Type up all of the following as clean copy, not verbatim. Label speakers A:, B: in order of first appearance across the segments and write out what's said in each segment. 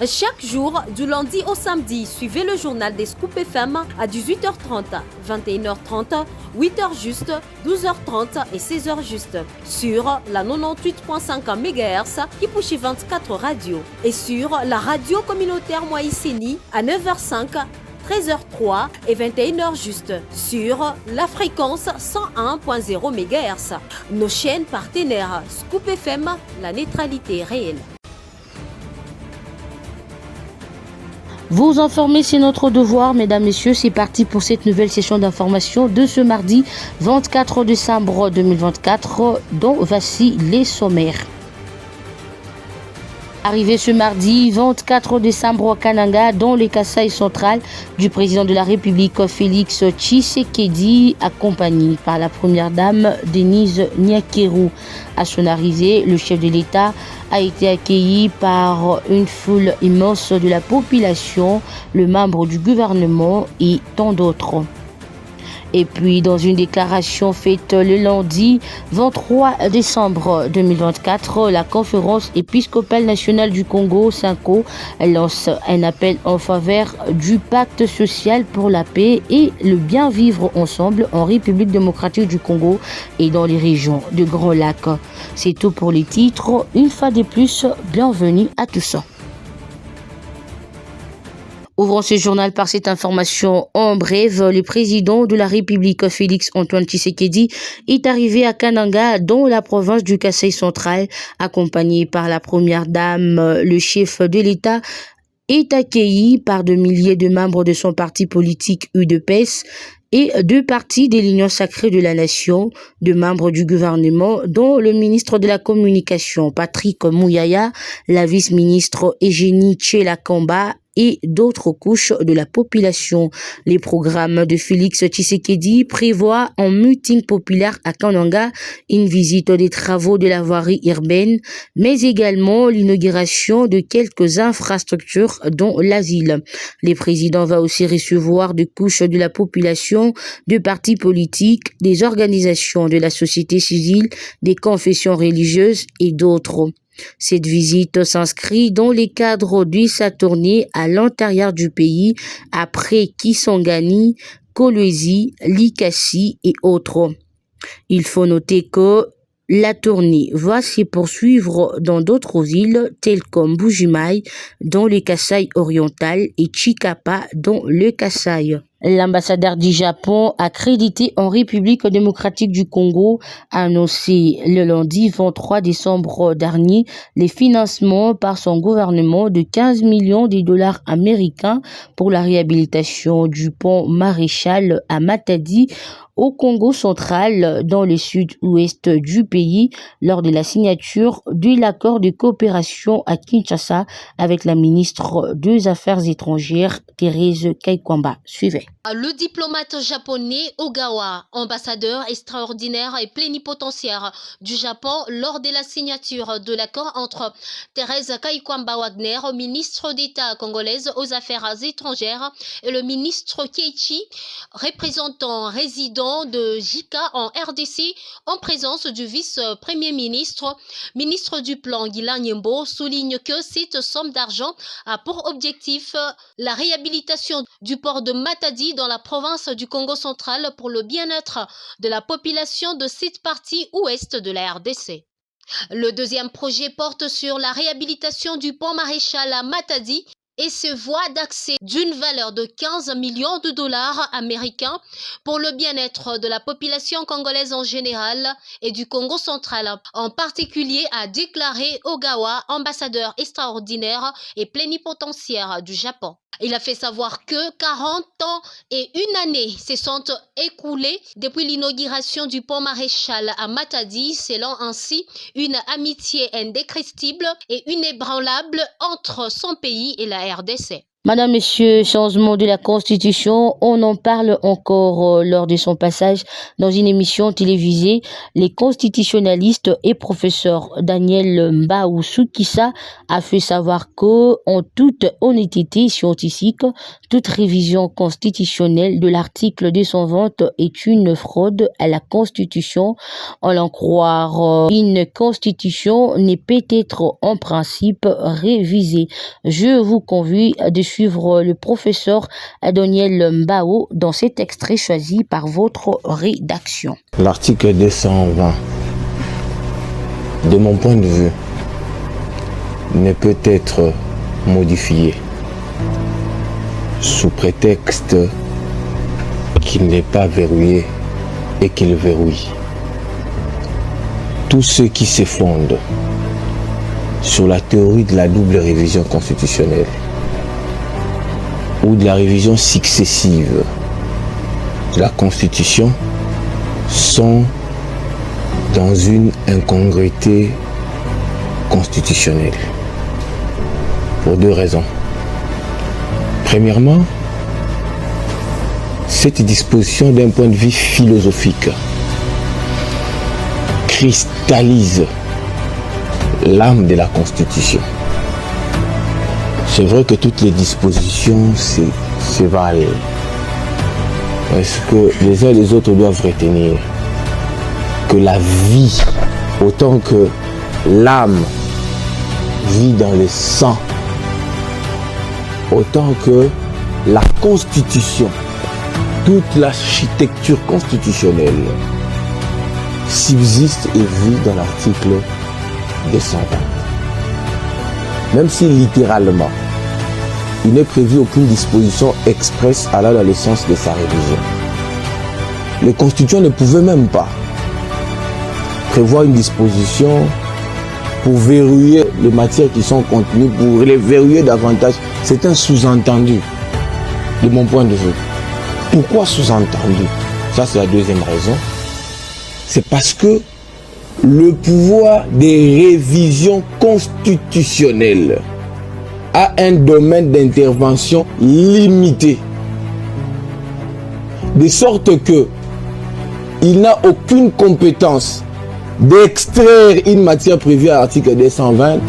A: Chaque jour, du lundi au samedi, suivez le journal des Scoop FM à 18h30, 21h30, 8h juste, 12h30 et 16h juste sur la 98.5 MHz qui pousse 24 radios et sur la radio communautaire Moïseni à 9h05, 13h03 et 21h juste sur la fréquence 101.0 MHz. Nos chaînes partenaires Scoop FM, la neutralité réelle.
B: Vous informer, c'est notre devoir, mesdames, messieurs. C'est parti pour cette nouvelle session d'information de ce mardi 24 décembre 2024, dont voici les sommaires. Arrivé ce mardi 24 décembre à Kananga, dans le Kasaï central, du président de la République Félix Tshisekedi, accompagné par la première dame Denise Nyakeru. À son arrivée, le chef de l'État a été accueilli par une foule immense de la population, le membre du gouvernement et tant d'autres. Et puis, dans une déclaration faite le lundi 23 décembre 2024, la conférence épiscopale nationale du Congo, SENCO, lance un appel en faveur du pacte social pour la paix et le bien vivre ensemble en République démocratique du Congo et dans les régions de Grand Lac. C'est tout pour les titres. Une fois de plus, bienvenue à tous. Ouvrons ce journal par cette information en bref. Le président de la République, Félix Antoine Tshisekedi, est arrivé à Kananga, dans la province du Kasaï central, accompagné par la première dame. Le chef de l'État est accueilli par de milliers de membres de son parti politique UDPS et deux partis de l'Union sacrée de la nation, de membres du gouvernement, dont le ministre de la Communication, Patrick Mouyaya, la vice-ministre Eugénie Tchela-Kamba, et d'autres couches de la population. Les programmes de Félix Tshisekedi prévoient un meeting populaire à Kananga, une visite des travaux de la voirie urbaine, mais également l'inauguration de quelques infrastructures dont l'asile. Le président va aussi recevoir des couches de la population, de partis politiques, des organisations de la société civile, des confessions religieuses et d'autres. Cette visite s'inscrit dans les cadres de sa tournée à l'intérieur du pays après Kisangani, Kolwezi, Likasi et autres. Il faut noter que la tournée va se poursuivre dans d'autres villes telles comme Bujimai dans le Kasaï oriental et Chikapa dans le Kasaï. L'ambassadeur du Japon, accrédité en République démocratique du Congo, a annoncé le lundi 23 décembre dernier les financements par son gouvernement de 15 millions de dollars américains pour la réhabilitation du pont Maréchal à Matadi, au Congo central, dans le sud-ouest du pays, lors de la signature de l'accord de coopération à Kinshasa avec la ministre des Affaires étrangères, Thérèse Kaikwamba. Suivez.
C: Le diplomate japonais Ogawa, ambassadeur extraordinaire et plénipotentiaire du Japon lors de la signature de l'accord entre Thérèse Kaikwamba Wagner, ministre d'État congolaise aux Affaires étrangères, et le ministre Keiichi, représentant résident de JICA en RDC, en présence du vice-premier ministre, ministre du Plan Guilain Nyembo, souligne que cette somme d'argent a pour objectif la réhabilitation du port de Matadi dans la province du Congo central pour le bien-être de la population de cette partie ouest de la RDC. Le deuxième projet porte sur la réhabilitation du pont Maréchal à Matadi et se voit d'accès d'une valeur de 15 millions de dollars américains pour le bien-être de la population congolaise en général et du Congo central en particulier, a déclaré Ogawa, ambassadeur extraordinaire et plénipotentiaire du Japon. Il a fait savoir que 40 ans et une année se sont écoulés depuis l'inauguration du pont Maréchal à Matadi, scellant ainsi une amitié indécryptible et inébranlable entre son pays et la RDC.
B: Madame, Monsieur, changement de la Constitution, on en parle encore lors de son passage dans une émission télévisée. Les constitutionnalistes et professeur Daniel Mbaou Soukissa a fait savoir que, en toute honnêteté scientifique, toute révision constitutionnelle de l'article 220 est une fraude à la Constitution. En l'en croire, une Constitution n'est peut-être en principe révisée. Je vous convie de suivre le professeur Daniel Mbao dans cet extrait choisi par votre rédaction.
D: L'article 220, de mon point de vue, ne peut être modifié sous prétexte qu'il n'est pas verrouillé et qu'il verrouille. Tous ceux qui se fondent sur la théorie de la double révision constitutionnelle ou de la révision successive de la Constitution sont dans une incongruité constitutionnelle. Pour deux raisons. Premièrement, cette disposition d'un point de vue philosophique cristallise l'âme de la Constitution. C'est vrai que toutes les dispositions se valent. Est-ce que les uns et les autres doivent retenir que la vie, autant que l'âme vit dans le sang, autant que la Constitution, toute l'architecture constitutionnelle subsiste et vit dans l'article 220. Même si littéralement, il n'est prévu aucune disposition expresse allant dans le sens de sa révision. Les constituants ne pouvaient même pas prévoir une disposition pour verrouiller les matières qui sont contenues, pour les verrouiller davantage. C'est un sous-entendu, de mon point de vue. Pourquoi sous-entendu? Ça, c'est la deuxième raison. C'est parce que le pouvoir des révisions constitutionnelles a un domaine d'intervention limité. De sorte que il n'a aucune compétence d'extraire une matière prévue à l'article 220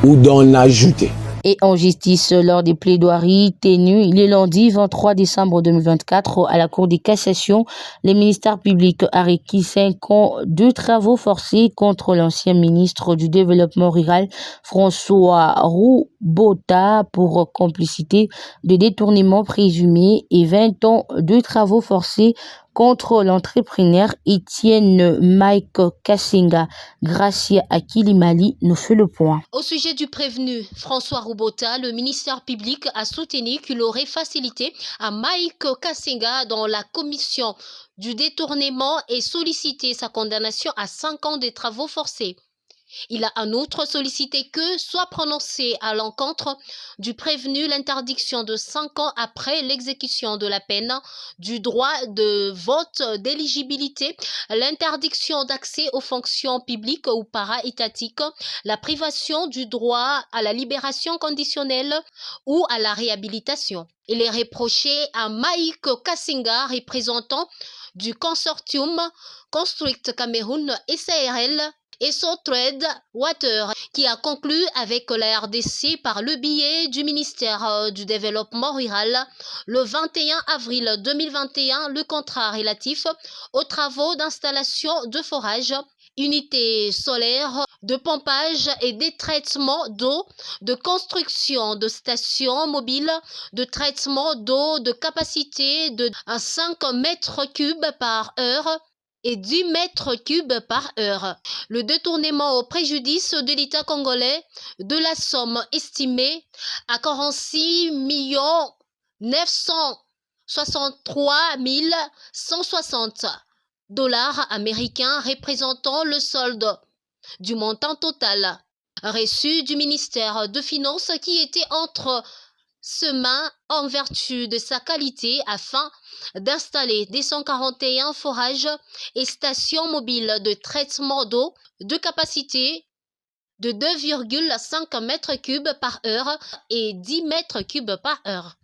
D: ou d'en ajouter.
B: Et en justice, lors des plaidoiries tenues le lundi 23 décembre 2024 à la Cour de cassation, le ministère public a requis 5 ans de travaux forcés contre l'ancien ministre du Développement rural François Roubota pour complicité de détournement présumé et 20 ans de travaux forcés contre l'entrepreneur Etienne Mike Kassenga. Gracia Akilimali nous fait le point.
C: Au sujet du prévenu François Roubota, le ministère public a soutenu qu'il aurait facilité à Mike Kassenga dans la commission du détournement et sollicité sa condamnation à 5 ans de travaux forcés. Il a en outre sollicité que soit prononcée à l'encontre du prévenu l'interdiction de 5 ans après l'exécution de la peine, du droit de vote d'éligibilité, l'interdiction d'accès aux fonctions publiques ou para-étatiques, la privation du droit à la libération conditionnelle ou à la réhabilitation. Il est reproché à Mike Kassenga, représentant du consortium Construct Cameroun SARL, et Southern Water, qui a conclu avec la RDC par le biais du ministère du Développement rural le 21 avril 2021 le contrat relatif aux travaux d'installation de forage, unités solaires, de pompage et des traitements d'eau, de construction de stations mobiles, de traitement d'eau de capacité de 5 mètres cubes par heure et 10 mètres cubes par heure. Le détournement au préjudice de l'État congolais de la somme estimée à 46 963 160 dollars américains représentant le solde du montant total reçu du ministère de Finances qui était entre ses mains en vertu de sa qualité afin d'installer 241 forages et stations mobiles de traitement d'eau de capacité de 2,5 mètres cubes par heure et 10 mètres cubes par heure.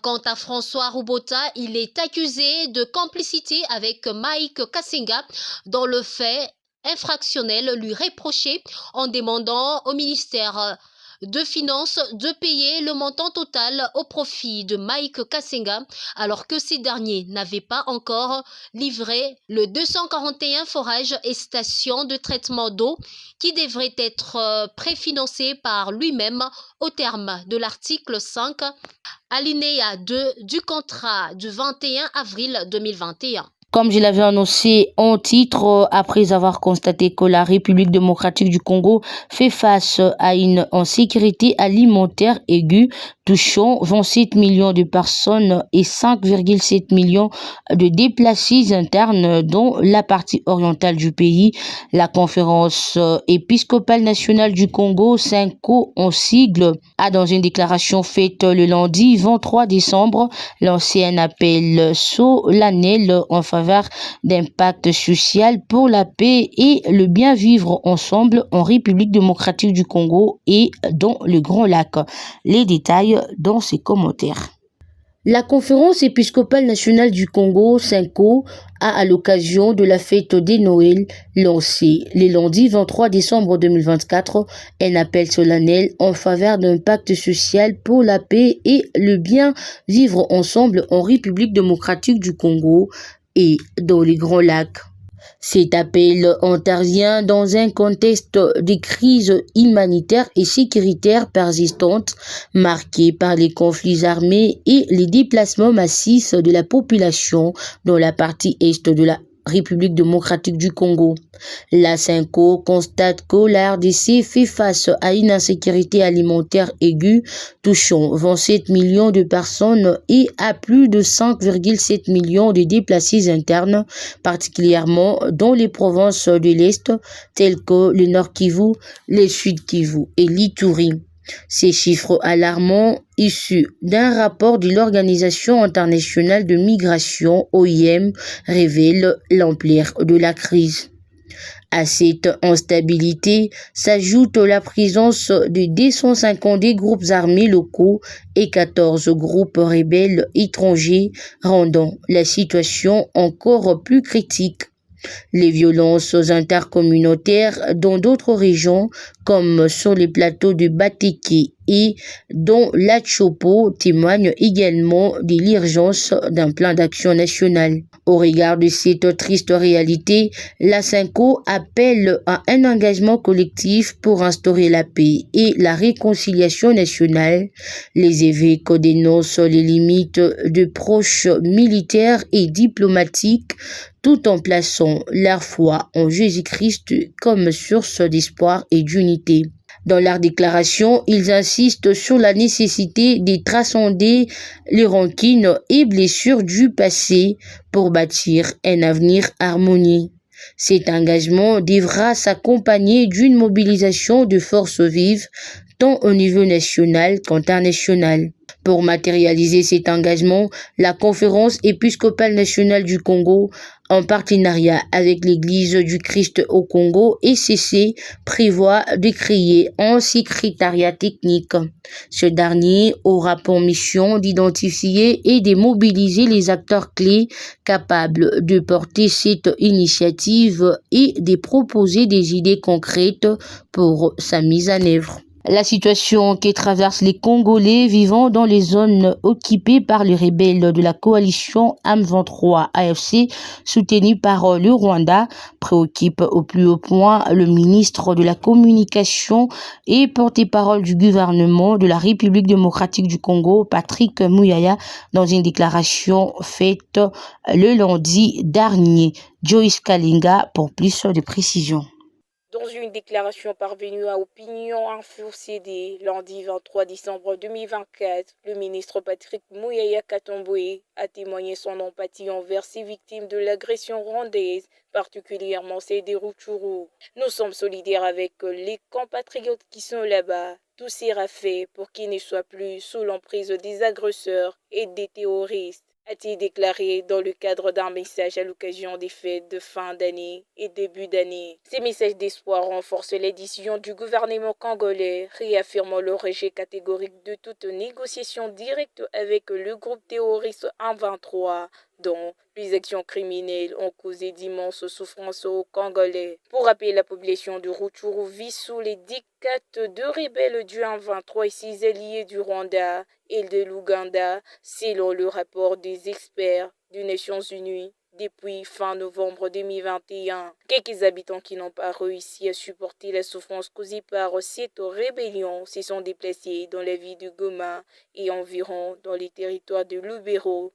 C: Quant à François Roubota, il est accusé de complicité avec Mike Kassinga dans le fait infractionnel lui reproché en demandant au ministère de Finances de payer le montant total au profit de Mike Kassinga alors que ces derniers n'avaient pas encore livré le 241 forages et stations de traitement d'eau qui devraient être préfinancés par lui-même au terme de l'article 5 alinéa 2 du contrat du 21 avril 2021.
B: Comme je l'avais annoncé en titre, après avoir constaté que la République démocratique du Congo fait face à une insécurité alimentaire aiguë, touchant 27 millions de personnes et 5,7 millions de déplacés internes dans la partie orientale du pays, la conférence épiscopale nationale du Congo, CENCO en sigle, a dans une déclaration faite le lundi 23 décembre lancé un appel solennel en faveur d'un pacte social pour la paix et le bien vivre ensemble en République démocratique du Congo et dans le Grand Lac. Les détails dans ces commentaires. La conférence épiscopale nationale du Congo, CENCO, a à l'occasion de la fête des Noël lancé le lundi 23 décembre 2024 un appel solennel en faveur d'un pacte social pour la paix et le bien vivre ensemble en République démocratique du Congo et dans les Grands Lacs. Cet appel intervient dans un contexte de crise humanitaire et sécuritaire persistante, marqué par les conflits armés et les déplacements massifs de la population dans la partie est de la République démocratique du Congo. La CENCO constate que la RDC fait face à une insécurité alimentaire aiguë touchant 27 millions de personnes et à plus de 5,7 millions de déplacés internes, particulièrement dans les provinces de l'Est telles que le Nord Kivu, le Sud Kivu et l'Ituri. Ces chiffres alarmants issus d'un rapport de l'Organisation internationale de migration OIM révèlent l'ampleur de la crise. À cette instabilité s'ajoute la présence de 250 groupes armés locaux et 14 groupes rebelles étrangers, rendant la situation encore plus critique. Les violences intercommunautaires dans d'autres régions, comme sur les plateaux de Bateke et dans la Chopo, témoignent également de l'urgence d'un plan d'action national. Au regard de cette triste réalité, la CENCO appelle à un engagement collectif pour instaurer la paix et la réconciliation nationale. Les évêques dénoncent les limites de proches militaires et diplomatiques tout en plaçant leur foi en Jésus-Christ comme source d'espoir et d'unité. Dans leur déclaration, ils insistent sur la nécessité de transcender les rancines et blessures du passé pour bâtir un avenir harmonieux. Cet engagement devra s'accompagner d'une mobilisation de forces vives, tant au niveau national qu'international. Pour matérialiser cet engagement, la Conférence épiscopale nationale du Congo, en partenariat avec l'Église du Christ au Congo, ECC, prévoit de créer un secrétariat technique. Ce dernier aura pour mission d'identifier et de mobiliser les acteurs clés capables de porter cette initiative et de proposer des idées concrètes pour sa mise en œuvre. La situation que traversent les Congolais vivant dans les zones occupées par les rebelles de la coalition M23 AFC, soutenue par le Rwanda, préoccupe au plus haut point le ministre de la Communication et porte-parole du gouvernement de la République démocratique du Congo, Patrick Muyaya, dans une déclaration faite le lundi dernier. Joyce Kalinga pour plus de précisions.
E: Dans une déclaration parvenue à Opinion Info CD lundi 23 décembre 2024, le ministre Patrick Muyaya Katomboé a témoigné son empathie envers ces victimes de l'agression rwandaise, particulièrement celles des Rutshuru. Nous sommes solidaires avec les compatriotes qui sont là-bas. Tout sera fait pour qu'ils ne soient plus sous l'emprise des agresseurs et des terroristes. a-t-il déclaré dans le cadre d'un message à l'occasion des fêtes de fin d'année et début d'année. Ces messages d'espoir renforcent les décisions du gouvernement congolais, réaffirmant le rejet catégorique de toute négociation directe avec le groupe terroriste M23, dont les actions criminelles ont causé d'immenses souffrances aux Congolais. Pour rappeler, la population de Rutshuru vit sous les diktats de rebelles du M23 et ses alliés du Rwanda et de l'Ouganda, selon le rapport des experts des Nations Unies. Depuis fin novembre 2021, quelques habitants qui n'ont pas réussi à supporter la souffrance causée par cette rébellion se sont déplacés dans la ville de Goma et environ dans les territoires de Lubero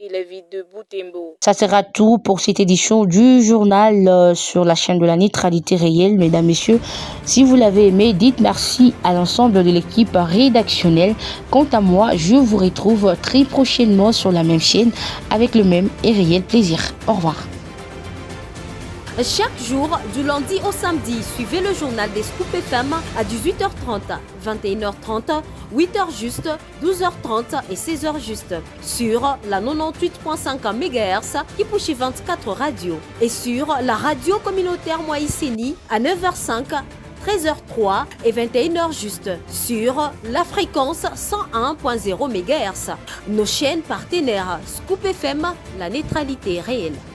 E: et la ville de Butembo.
B: Ça sera tout pour cette édition du journal sur la chaîne de la neutralité réelle. Mesdames, Messieurs, si vous l'avez aimé, dites merci à l'ensemble de l'équipe rédactionnelle. Quant à moi, je vous retrouve très prochainement sur la même chaîne avec le même et réel plaisir. Au revoir.
A: Chaque jour, du lundi au samedi, suivez le journal des Scoop FM à 18h30, 21h30, 8h juste, 12h30 et 16h juste sur la 98.5 MHz Kipushi 24 Radio et sur la radio communautaire Moïseni à 9h05, 13h03 et 21h juste sur la fréquence 101.0 MHz. Nos chaînes partenaires Scoop FM, la neutralité réelle.